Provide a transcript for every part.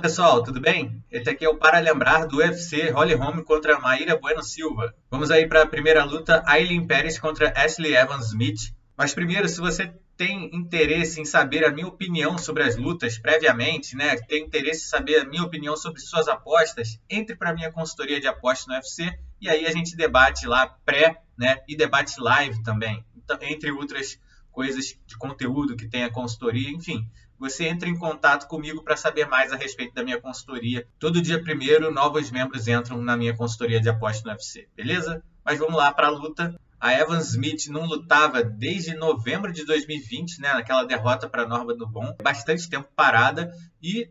Pessoal, tudo bem? Esse aqui é o Para Lembrar do UFC Holly Holm contra Maíra Bueno Silva. Vamos aí para a primeira luta, Ailin Pérez contra Ashley Evans Smith. Mas primeiro, se você tem interesse em saber a minha opinião sobre as lutas previamente, né? Tem interesse em saber a minha opinião sobre suas apostas, entre para a minha consultoria de apostas no UFC e aí a gente debate lá pré, né? E debate live também, então, entre outras coisas de conteúdo que tem a consultoria, enfim. Você entra em contato comigo para saber mais a respeito da minha consultoria. Todo dia primeiro, novos membros entram na minha consultoria de apostas no UFC, beleza? Mas vamos lá para a luta. A Evans Smith não lutava desde novembro de 2020, né, naquela derrota para Norma Dumont. Bastante tempo parada e,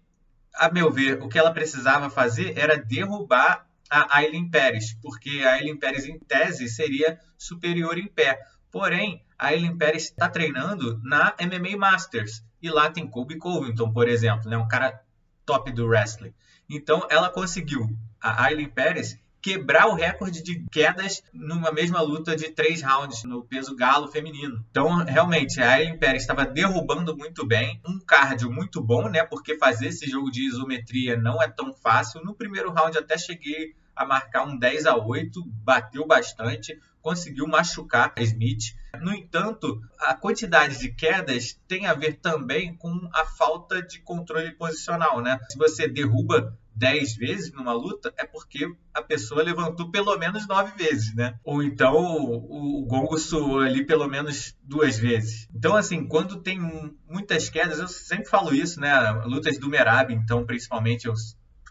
a meu ver, o que ela precisava fazer era derrubar a Ailin Pérez, porque a Ailin Pérez, em tese, seria superior em pé. Porém, a Ailin Pérez está treinando na MMA Masters. E lá tem Colby Covington, por exemplo, né? Um cara top do wrestling. Então, ela conseguiu, a Ailin Pérez, quebrar o recorde de quedas numa mesma luta de 3 rounds no peso galo feminino. Então, realmente, a Ailin Pérez estava derrubando muito bem. Um cardio muito bom, né? Porque fazer esse jogo de isometria não é tão fácil. No primeiro round até cheguei a marcar um 10-8, bateu bastante, conseguiu machucar a Smith. No entanto, a quantidade de quedas tem a ver também com a falta de controle posicional, né? Se você derruba 10 vezes numa luta, é porque a pessoa levantou pelo menos 9 vezes, né? Ou então o gongo soou ali pelo menos 2 vezes. Então, assim, quando tem muitas quedas, eu sempre falo isso, né? Lutas do Merab, então, principalmente,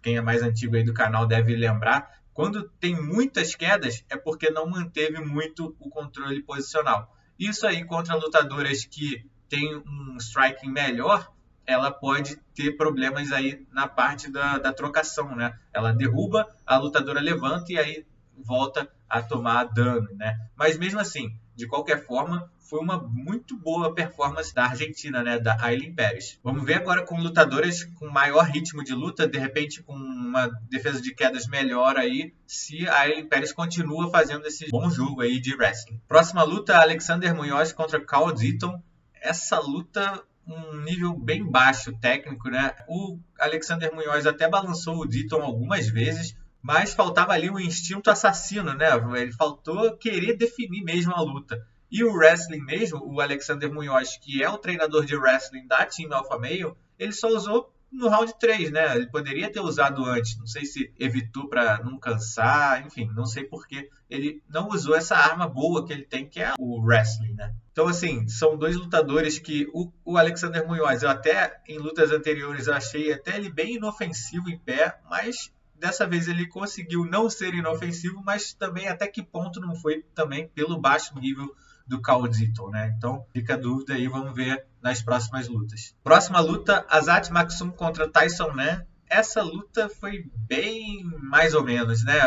quem é mais antigo aí do canal deve lembrar, quando tem muitas quedas é porque não manteve muito o controle posicional. Isso aí contra lutadoras que têm um striking melhor, ela pode ter problemas aí na parte da trocação, né? Ela derruba, a lutadora levanta e aí volta a tomar dano, né? Mas mesmo assim, de qualquer forma, foi uma muito boa performance da Argentina, né? Da Ailin Pérez. Vamos ver agora com lutadoras com maior ritmo de luta, de repente com uma defesa de quedas melhor aí, se a Ailin Pérez continua fazendo esse bom jogo aí de wrestling. Próxima luta, Alexander Munhoz contra Carl Ditton. Essa luta um nível bem baixo técnico, né? O Alexander Munhoz até balançou o Ditton algumas vezes, mas faltava ali o instinto assassino, né? Ele faltou querer definir mesmo a luta. E o wrestling mesmo, o Alexander Munhoz, que é o treinador de wrestling da Team Alpha Male, ele só usou no round 3, né? Ele poderia ter usado antes, não sei se evitou para não cansar, enfim, não sei porque ele não usou essa arma boa que ele tem, que é o wrestling, né? Então, assim, são dois lutadores que o Alexander Munhoz, eu até em lutas anteriores eu achei até ele bem inofensivo em pé, mas dessa vez ele conseguiu não ser inofensivo, mas também até que ponto não foi também pelo baixo nível do Carl Ditton, né? Então fica a dúvida aí, vamos ver nas próximas lutas. Próxima luta, Azat Maksum contra Tyson Nam. Essa luta foi bem mais ou menos, né?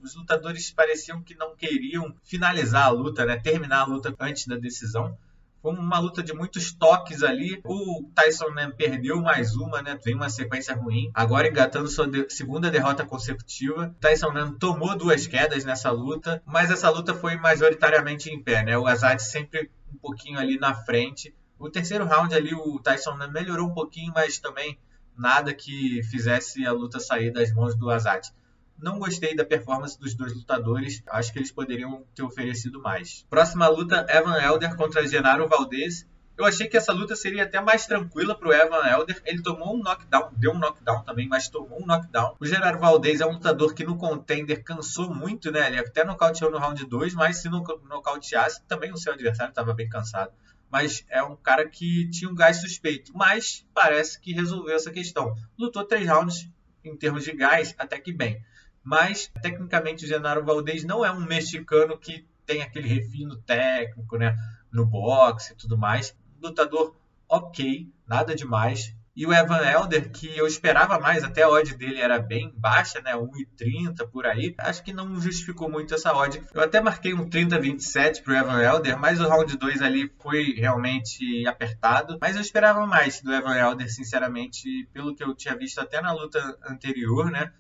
Os lutadores pareciam que não queriam finalizar a luta, né? Terminar a luta antes da decisão. Foi uma luta de muitos toques ali. O Tyson Nam perdeu mais uma, né? Vem uma sequência ruim. Agora engatando sua segunda derrota consecutiva. Tyson Nam tomou 2 quedas nessa luta, mas essa luta foi majoritariamente em pé, né? O Azat sempre um pouquinho ali na frente. O terceiro round ali, o Tyson Nam melhorou um pouquinho, mas também nada que fizesse a luta sair das mãos do Azat. Não gostei da performance dos dois lutadores. Acho que eles poderiam ter oferecido mais. Próxima luta, Evan Elder contra Genaro Valdez. Eu achei que essa luta seria até mais tranquila para o Evan Elder. Ele tomou um knockdown, deu um knockdown também, mas tomou um knockdown. O Genaro Valdez é um lutador que no contender cansou muito, né? Ele até nocauteou no round 2, mas se não nocauteasse, também o seu adversário estava bem cansado. Mas é um cara que tinha um gás suspeito. Mas parece que resolveu essa questão. Lutou 3 rounds em termos de gás, até que bem. Mas, tecnicamente, o Genaro Valdez não é um mexicano que tem aquele refino técnico, né, no boxe e tudo mais. Lutador ok, nada demais. E o Evan Elder, que eu esperava mais, até a odd dele era bem baixa, né, 1,30 por aí. Acho que não justificou muito essa odd. Eu até marquei um 30-27 para o Evan Elder, mas o round 2 ali foi realmente apertado. Mas eu esperava mais do Evan Elder, sinceramente, pelo que eu tinha visto até na luta anterior, né?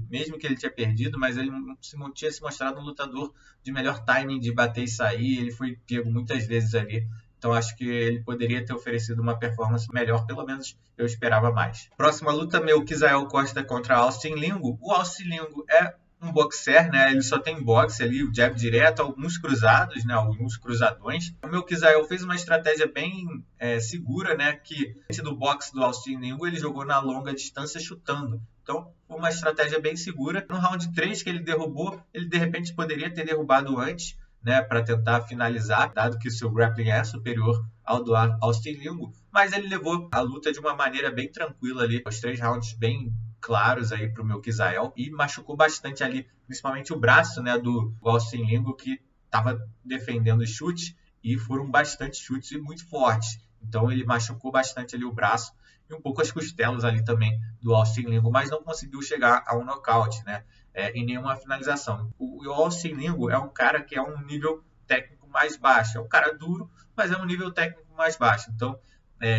Mesmo que ele tinha perdido, mas ele tinha se mostrado um lutador de melhor timing de bater e sair, ele foi pego muitas vezes ali. Então acho que ele poderia ter oferecido uma performance melhor, pelo menos eu esperava mais. Próxima luta, meu Kizael Costa contra Austin Lingo. O Austin Lingo é um boxer, né? Ele só tem boxe ali, o jab direto, alguns cruzados, né? Alguns cruzadões. O meu Kizael fez uma estratégia bem segura, né? Que do boxe do Austin Lingo, ele jogou na longa distância chutando. Então, foi uma estratégia bem segura. No round 3 que ele derrubou, ele de repente poderia ter derrubado antes, né, para tentar finalizar, dado que o seu grappling é superior ao do Austin Lingo, mas ele levou a luta de uma maneira bem tranquila ali, os 3 rounds bem claros aí para o meu Kizael, e machucou bastante ali, principalmente o braço, né, do Austin Lingo, que estava defendendo os chutes, e foram bastante chutes e muito fortes. Então ele machucou bastante ali o braço e um pouco as costelas ali também do Austin Lingo, mas não conseguiu chegar a um nocaute, né? Em nenhuma finalização. O Austin Lingo é um cara que é um nível técnico mais baixo. É um cara duro, mas é um nível técnico mais baixo. Então,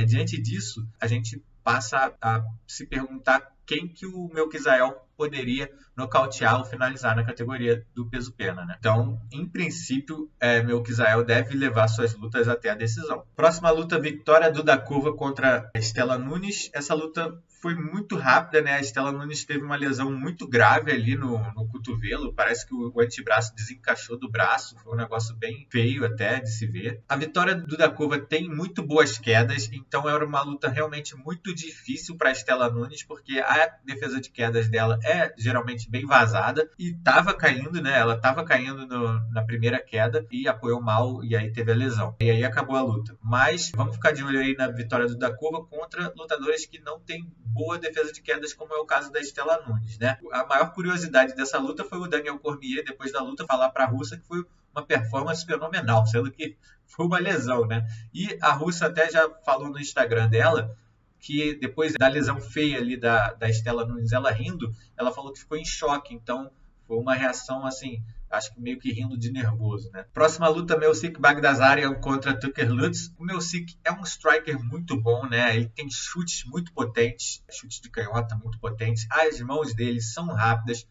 diante disso, a gente passa a se perguntar quem que o meu Kizael poderia nocautear ou finalizar na categoria do peso-pena, né? Então, em princípio, meu Kizael deve levar suas lutas até a decisão. Próxima luta, Victoria Dudakova contra Stella Nunes. Essa luta foi muito rápida, né? A Stella Nunes teve uma lesão muito grave ali no cotovelo. Parece que o antebraço desencaixou do braço. Foi um negócio bem feio até de se ver. A Victoria Dudakova tem muito boas quedas, então era uma luta realmente muito difícil para a Stella Nunes, porque a defesa de quedas dela é geralmente bem vazada e estava caindo, né? Ela estava caindo na primeira queda e apoiou mal e aí teve a lesão. E aí acabou a luta. Mas vamos ficar de olho aí na Victoria Dudakova contra lutadores que não têm boa defesa de quedas, como é o caso da Stella Nunes, né? A maior curiosidade dessa luta foi o Daniel Cormier, depois da luta, falar para a russa que foi uma performance fenomenal, sendo que foi uma lesão, né? E a russa até já falou no Instagram dela que depois da lesão feia ali da Stella Nunes, ela rindo, ela falou que ficou em choque, então foi uma reação assim, acho que meio que rindo de nervoso, né? Próxima luta, Melsik Baghdasaryan contra Tucker Lutz. O Melsik é um striker muito bom, né? Ele tem chutes muito potentes, chutes de canhota muito potentes, as mãos dele são rápidas.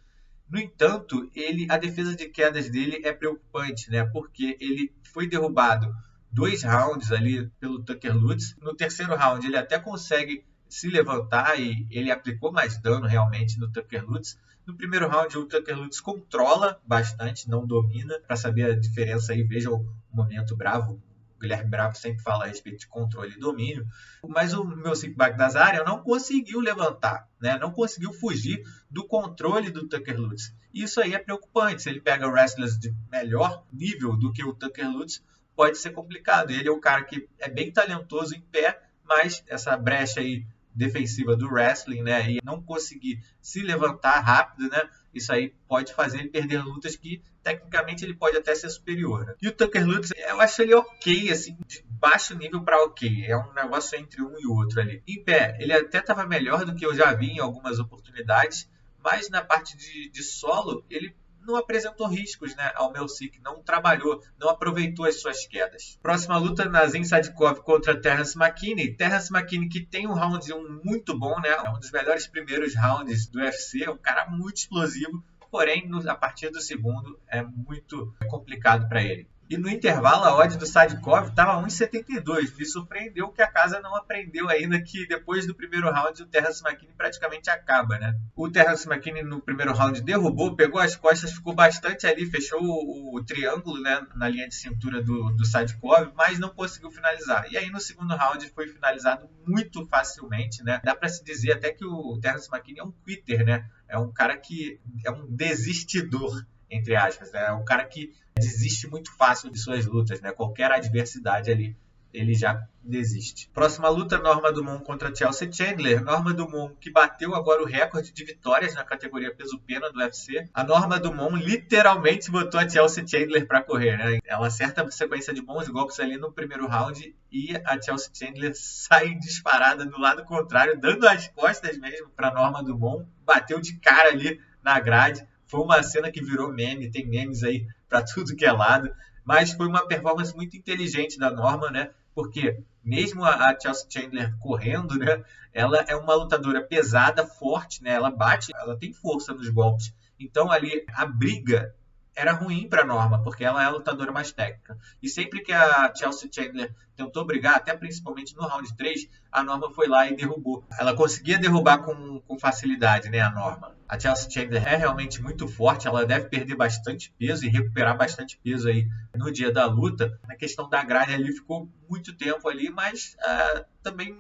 No entanto, a defesa de quedas dele é preocupante, né? Porque ele foi derrubado 2 rounds ali pelo Tucker Lutz. No terceiro round ele até consegue se levantar e ele aplicou mais dano realmente no Tucker Lutz. No primeiro round o Tucker Lutz controla bastante, não domina. Para saber a diferença aí, veja o momento Bravo. O Guilherme Bravo sempre fala a respeito de controle e domínio. Mas o Melsik Baghdasaryan não conseguiu levantar, né? Não conseguiu fugir do controle do Tucker Lutz. Isso aí é preocupante. Se ele pega wrestlers de melhor nível do que o Tucker Lutz, pode ser complicado. Ele é um cara que é bem talentoso em pé, mas essa brecha aí defensiva do wrestling, né, e não conseguir se levantar rápido, né, isso aí pode fazer ele perder lutas que tecnicamente ele pode até ser superior, né? E o Tucker Lutz, eu acho ele ok, assim, de baixo nível para ok, é um negócio entre um e outro ali. Em pé, ele até estava melhor do que eu já vi em algumas oportunidades, mas na parte de solo, ele não apresentou riscos, né, ao Melsik, não trabalhou, não aproveitou as suas quedas. Próxima luta, Nazim Sadikov contra Terrence McKinney. Terrence McKinney, que tem um round 1 muito bom, né, é um dos melhores primeiros rounds do UFC, é um cara muito explosivo, porém, a partir do segundo é muito complicado para ele. E no intervalo, a odd do Sadikov estava 1,72. Me surpreendeu que a casa não aprendeu ainda que depois do primeiro round o Terrence McKinney praticamente acaba, né? O Terrence McKinney no primeiro round derrubou, pegou as costas, ficou bastante ali, fechou o triângulo, né, na linha de cintura do Sadikov, mas não conseguiu finalizar. E aí no segundo round foi finalizado muito facilmente, né? Dá para se dizer até que o Terrence McKinney é um quitter, né? É um cara que é um desistidor, entre aspas, né? É um cara que desiste muito fácil de suas lutas, né? Qualquer adversidade ali, ele já desiste. Próxima luta, Norma Dumont contra Chelsea Chandler. Norma Dumont, que bateu agora o recorde de vitórias na categoria peso-pena do UFC. A Norma Dumont literalmente botou a Chelsea Chandler para correr, né? Ela acerta a sequência de bons golpes ali no primeiro round e a Chelsea Chandler sai disparada do lado contrário, dando as costas mesmo para Norma Dumont. Bateu de cara ali na grade. Foi uma cena que virou meme, tem memes aí para tudo que é lado, mas foi uma performance muito inteligente da Norma, né? Porque mesmo a Chelsea Chandler correndo, né? Ela é uma lutadora pesada, forte, né? Ela bate, ela tem força nos golpes. Então ali a briga era ruim para a Norma, porque ela é a lutadora mais técnica. E sempre que a Chelsea Chandler tentou brigar, até principalmente no round 3, a Norma foi lá e derrubou. Ela conseguia derrubar com facilidade, né, a Norma. A Chelsea Chandler é realmente muito forte, ela deve perder bastante peso e recuperar bastante peso aí no dia da luta. Na questão da grade ali, ficou muito tempo ali, mas também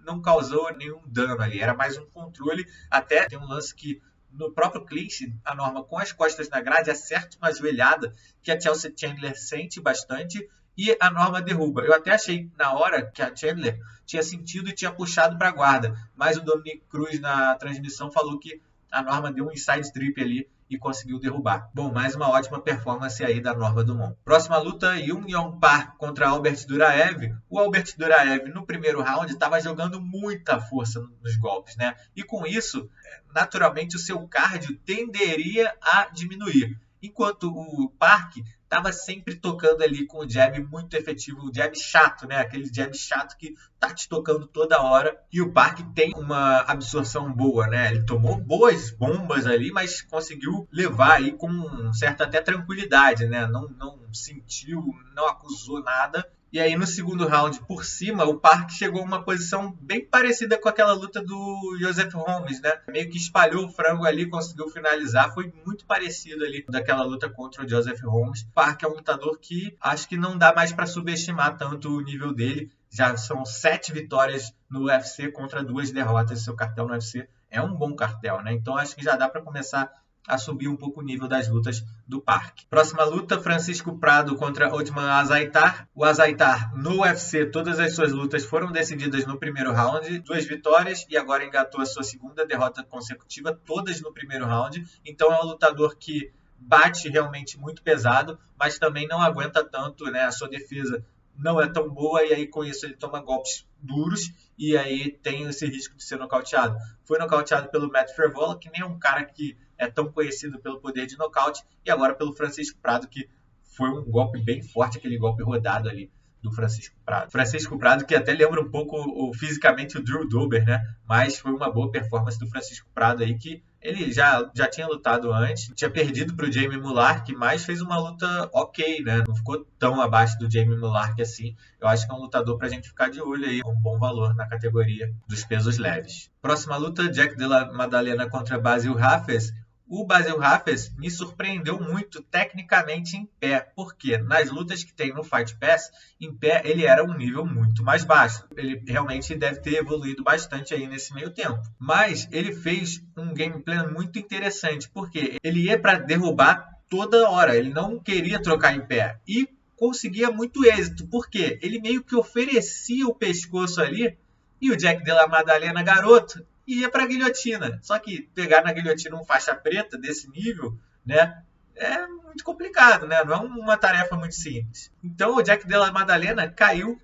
não causou nenhum dano ali. Era mais um controle, até tem um lance que no próprio clinch, a Norma com as costas na grade acerta uma joelhada que a Chelsea Chandler sente bastante e a Norma derruba. Eu até achei na hora que a Chandler tinha sentido e tinha puxado para a guarda, mas o Dominic Cruz na transmissão falou que a Norma deu um inside trip ali e conseguiu derrubar. Bom, mais uma ótima performance aí da Norma Dumont. Próxima luta, Jung Yong Park contra Albert Duraev. O Albert Duraev, no primeiro round, estava jogando muita força nos golpes, né? E com isso, naturalmente, o seu cardio tenderia a diminuir. Enquanto o Park estava sempre tocando ali com o jab muito efetivo, o jab chato, né? Aquele jab chato que tá te tocando toda hora. E o Park tem uma absorção boa, né? Ele tomou boas bombas ali, mas conseguiu levar aí com certa até tranquilidade, né? Não sentiu, não acusou nada. E aí no segundo round, por cima, o Park chegou a uma posição bem parecida com aquela luta do Joseph Holmes, né? Meio que espalhou o frango ali, conseguiu finalizar. Foi muito parecido ali daquela luta contra o Joseph Holmes. O Park é um lutador que acho que não dá mais para subestimar tanto o nível dele. Já são 7 vitórias no UFC contra 2 derrotas. Seu cartel no UFC é um bom cartel, né? Então acho que já dá para começar a subir um pouco o nível das lutas do Park. Próxima luta, Francisco Prado contra Othman Azaitar. O Azaitar, no UFC, todas as suas lutas foram decididas no primeiro round, 2 vitórias, e agora engatou a sua segunda derrota consecutiva, todas no primeiro round. Então é um lutador que bate realmente muito pesado, mas também não aguenta tanto, né? A sua defesa não é tão boa, e aí com isso ele toma golpes duros, e aí tem esse risco de ser nocauteado. Foi nocauteado pelo Matt Frevola, que nem é um cara que é tão conhecido pelo poder de nocaute, e agora pelo Francisco Prado, que foi um golpe bem forte, aquele golpe rodado ali do Francisco Prado. Francisco Prado, que até lembra um pouco fisicamente o Drew Dober, né? Mas foi uma boa performance do Francisco Prado aí, que ele já tinha lutado antes, tinha perdido para o Jamie Mullark, mas fez uma luta ok, né? Não ficou tão abaixo do Jamie Mullark assim. Eu acho que é um lutador para a gente ficar de olho aí, com um bom valor na categoria dos pesos leves. Próxima luta, Jack Della Maddalena contra Basil Hafez. O Basil Hafez me surpreendeu muito tecnicamente em pé, porque nas lutas que tem no Fight Pass, em pé ele era um nível muito mais baixo. Ele realmente deve ter evoluído bastante aí nesse meio tempo. Mas ele fez um gameplay muito interessante, porque ele ia para derrubar toda hora, ele não queria trocar em pé. E conseguia muito êxito, porque ele meio que oferecia o pescoço ali, e o Jack Della Maddalena, garoto, ia para a guilhotina. Só que pegar na guilhotina um faixa preta desse nível, né, é muito complicado, né? Não é uma tarefa muito simples. Então o Jack Della Maddalena caiu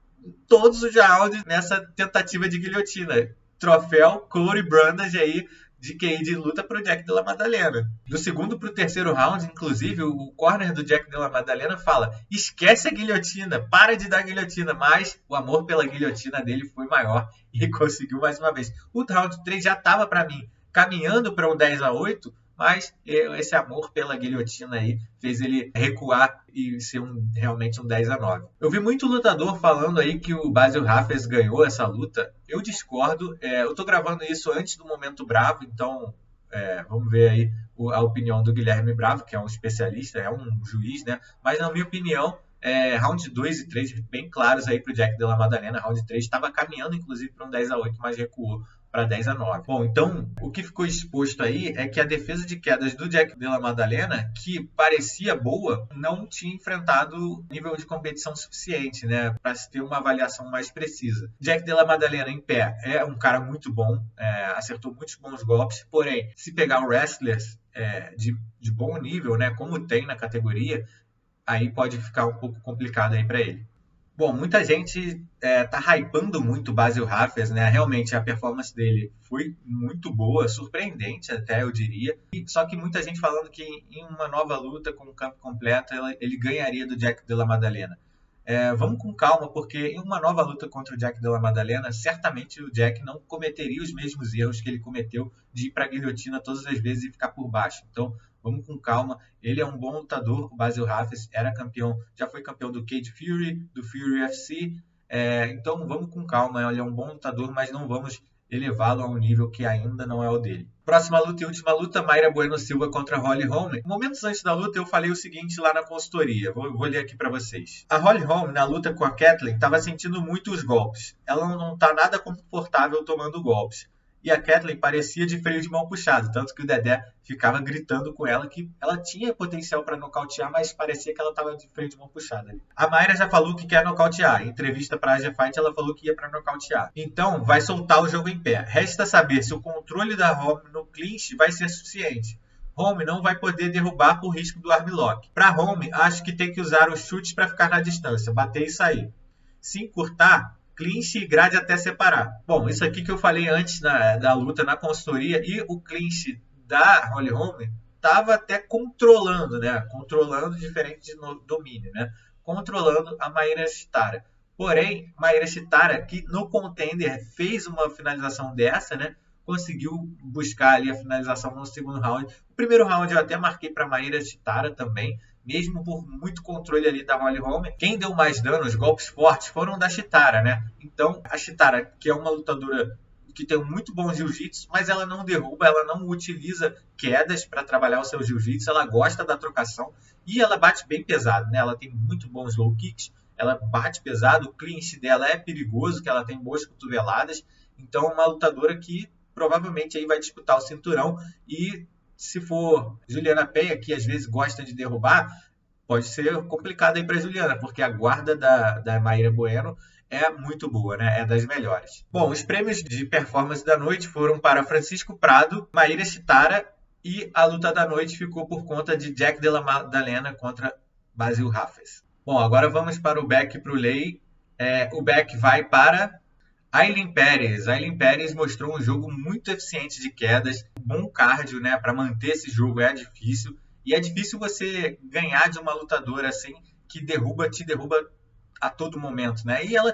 todos os rounds nessa tentativa de guilhotina. Troféu Corey Brandage aí de QI de luta para o Jack Della Maddalena. Do segundo para o terceiro round, inclusive, o corner do Jack Della Maddalena fala: esquece a guilhotina, para de dar guilhotina. Mas o amor pela guilhotina dele foi maior e conseguiu mais uma vez. O round 3 já estava para mim caminhando para um 10-8, mas esse amor pela guilhotina aí fez ele recuar e ser realmente um 10-9. Eu vi muito lutador falando aí que o Basil Hafez ganhou essa luta. Eu discordo. Eu tô gravando isso antes do Momento Bravo, então vamos ver aí a opinião do Guilherme Bravo, que é um especialista, é um juiz, né? Mas na minha opinião, round 2 e 3 bem claros aí pro Jack Della Maddalena. Round 3 estava caminhando inclusive para um 10-8, mas recuou para 10-9. Bom, então o que ficou exposto aí é que a defesa de quedas do Jack Della Maddalena, que parecia boa, não tinha enfrentado nível de competição suficiente, né, para se ter uma avaliação mais precisa. Jack Della Maddalena em pé é um cara muito bom, acertou muitos bons golpes, porém, se pegar wrestlers de bom nível, né, como tem na categoria, aí pode ficar um pouco complicado aí para ele. Bom, muita gente tá hypando muito o Basil Hafez, né? Realmente a performance dele foi muito boa, surpreendente até, eu diria. Só que muita gente falando que em uma nova luta com o campo completo ele ganharia do Jack Della Maddalena. Vamos com calma, porque em uma nova luta contra o Jack Della Maddalena, certamente o Jack não cometeria os mesmos erros que ele cometeu de ir para a guilhotina todas as vezes e ficar por baixo. Então, vamos com calma. Ele é um bom lutador, o Basil Raffes era campeão, já foi campeão do Cage Fury, do Fury UFC, então vamos com calma, ele é um bom lutador, mas não vamos elevá-lo a um nível que ainda não é o dele. Próxima luta e última luta, Mayra Bueno Silva contra Holly Holm. Momentos antes da luta eu falei o seguinte lá na consultoria, vou ler aqui para vocês. A Holly Holm na luta com a Kathleen estava sentindo muito os golpes. Ela não está nada confortável tomando golpes. E a Kathleen parecia de freio de mão puxado, tanto que o Dedé ficava gritando com ela que ela tinha potencial para nocautear, mas parecia que ela estava de freio de mão puxada. A Mayra já falou que quer nocautear. Em entrevista para a Asia Fight, ela falou que ia para nocautear. Então, vai soltar o jogo em pé. Resta saber se o controle da Holm no clinch vai ser suficiente. Holm não vai poder derrubar por risco do armlock. Para Holm, acho que tem que usar os chutes para ficar na distância, bater e sair. Se encurtar, clinch e grade até separar. Bom, isso aqui que eu falei antes da luta na consultoria, e o clinch da Holly Holm estava até controlando, né? Controlando diferente de domínio, né? Controlando a Maíra Chitara. Porém, Maíra Chitara, que no contender fez uma finalização dessa, né? Conseguiu buscar ali a finalização no segundo round. O primeiro round eu até marquei para Maíra Chitara também, mesmo por muito controle ali da Holly Holm. Quem deu mais dano, os golpes fortes, foram da Chitara, né? Então, a Chitara, que é uma lutadora que tem um muito bom jiu-jitsu, mas ela não derruba, ela não utiliza quedas para trabalhar o seu jiu-jitsu, ela gosta da trocação e ela bate bem pesado, né? Ela tem muito bons low kicks, ela bate pesado, o clinch dela é perigoso, que ela tem boas cotoveladas, então é uma lutadora que provavelmente aí vai disputar o cinturão. E se for Juliana Peña, que às vezes gosta de derrubar, pode ser complicado aí para Juliana, porque a guarda da Mayra Bueno é muito boa, né? É das melhores. Bom, os prêmios de performance da noite foram para Francisco Prado, Maíra Chitara, e a luta da noite ficou por conta de Jack Della Maddalena contra Basil Raffes. Bom, agora vamos para o back e para o lay. O back vai para Ailin Pérez. Ailin Pérez mostrou um jogo muito eficiente de quedas, bom cardio, né? Para manter esse jogo é difícil. E é difícil você ganhar de uma lutadora assim que te derruba a todo momento, né? E ela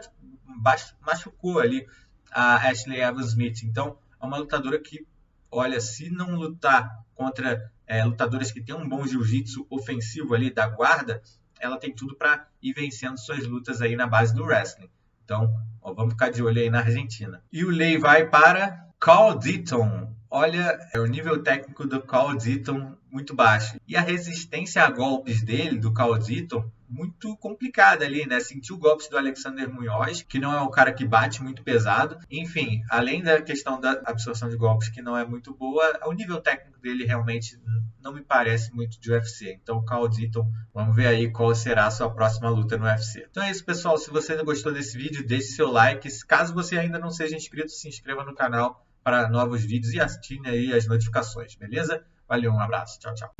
machucou ali a Ashley Evans-Smith. Então, é uma lutadora que, olha, se não lutar contra lutadoras que têm um bom jiu-jitsu ofensivo ali da guarda, ela tem tudo para ir vencendo suas lutas aí na base do wrestling. Então, vamos ficar de olho aí na Argentina. E o lay vai para Carl Ditton. Olha, o nível técnico do Carl Ditton muito baixo. E a resistência a golpes dele, do Carl Ditton, muito complicada ali, né? Sentiu golpes do Alexander Munhoz, que não é um cara que bate muito pesado. Enfim, além da questão da absorção de golpes, que não é muito boa, o nível técnico dele realmente não me parece muito de UFC. Então, Carl Ditton, vamos ver aí qual será a sua próxima luta no UFC. Então é isso, pessoal. Se você gostou desse vídeo, deixe seu like. Caso você ainda não seja inscrito, se inscreva no canal para novos vídeos e ative aí as notificações, beleza? Valeu, um abraço. Tchau, tchau.